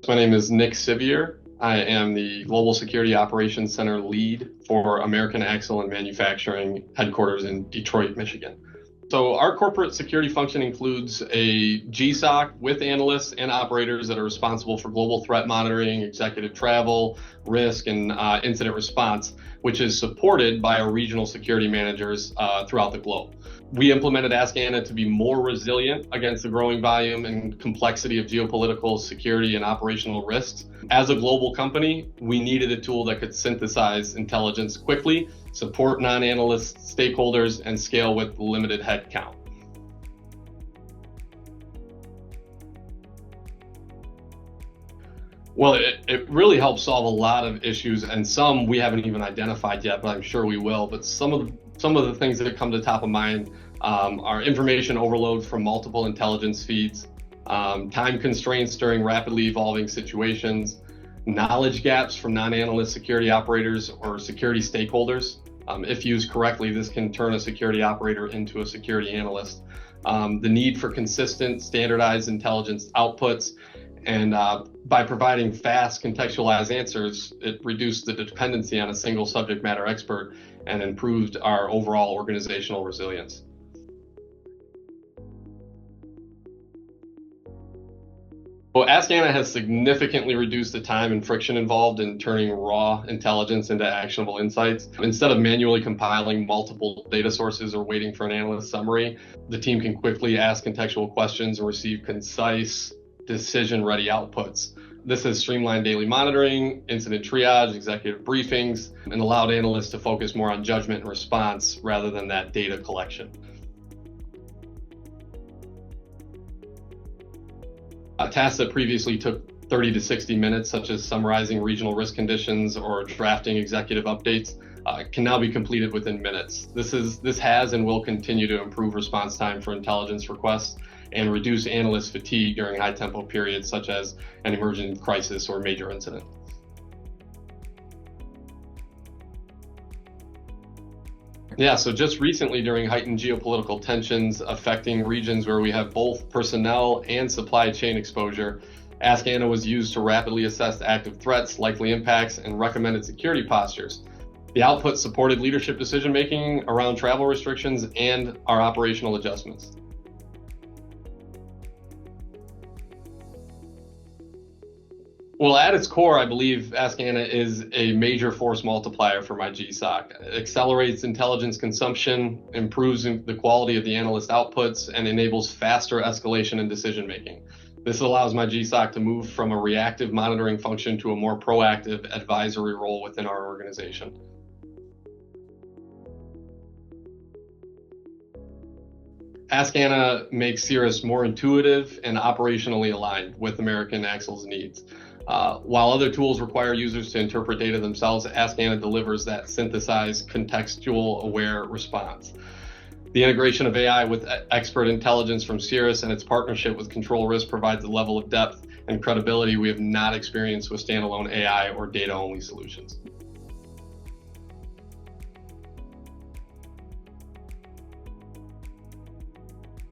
My name is Nick Sivyer. I am the Global Security Operations Center lead for American Axle and Manufacturing headquarters in Detroit, Michigan. So our corporate security function includes a GSOC with analysts and operators that are responsible for global threat monitoring, executive travel, risk, and incident response, which is supported by our regional security managers throughout the globe. We implemented AskAnna to be more resilient against the growing volume and complexity of geopolitical, security, and operational risks. As a global company, we needed a tool that could synthesize intelligence quickly, support non-analyst stakeholders, and scale with limited headcount. Well, it really helps solve a lot of issues, and some we haven't even identified yet, but I'm sure we will. But some of the things that come to top of mind are information overload from multiple intelligence feeds, time constraints during rapidly evolving situations, knowledge gaps from non-analyst security operators or security stakeholders. If used correctly, this can turn a security operator into a security analyst. The need for consistent, standardized intelligence outputs, and by providing fast, contextualized answers, it reduced the dependency on a single subject matter expert and improved our overall organizational resilience. Well, AskAnna has significantly reduced the time and friction involved in turning raw intelligence into actionable insights. Instead of manually compiling multiple data sources or waiting for an analyst summary, the team can quickly ask contextual questions and receive concise, decision-ready outputs. This has streamlined daily monitoring, incident triage, executive briefings, and allowed analysts to focus more on judgment and response rather than that data collection. Tasks that previously took 30 to 60 minutes, such as summarizing regional risk conditions or drafting executive updates, can now be completed within minutes. This has and will continue to improve response time for intelligence requests and reduce analyst fatigue during high-tempo periods such as an emergent crisis or major incident. Yeah, so just recently during heightened geopolitical tensions affecting regions where we have both personnel and supply chain exposure, AskAnna was used to rapidly assess active threats, likely impacts, and recommended security postures. The output supported leadership decision-making around travel restrictions and our operational adjustments. Well, at its core, I believe AskAnna is a major force multiplier for my GSOC. It accelerates intelligence consumption, improves the quality of the analyst outputs, and enables faster escalation and decision-making. This allows my GSOC to move from a reactive monitoring function to a more proactive advisory role within our organization. AskAnna makes Seerist more intuitive and operationally aligned with American Axle's needs. While other tools require users to interpret data themselves, AskAnna delivers that synthesized, contextual-aware response. The integration of AI with expert intelligence from Seerist and its partnership with Control Risk provides a level of depth and credibility we have not experienced with standalone AI or data-only solutions.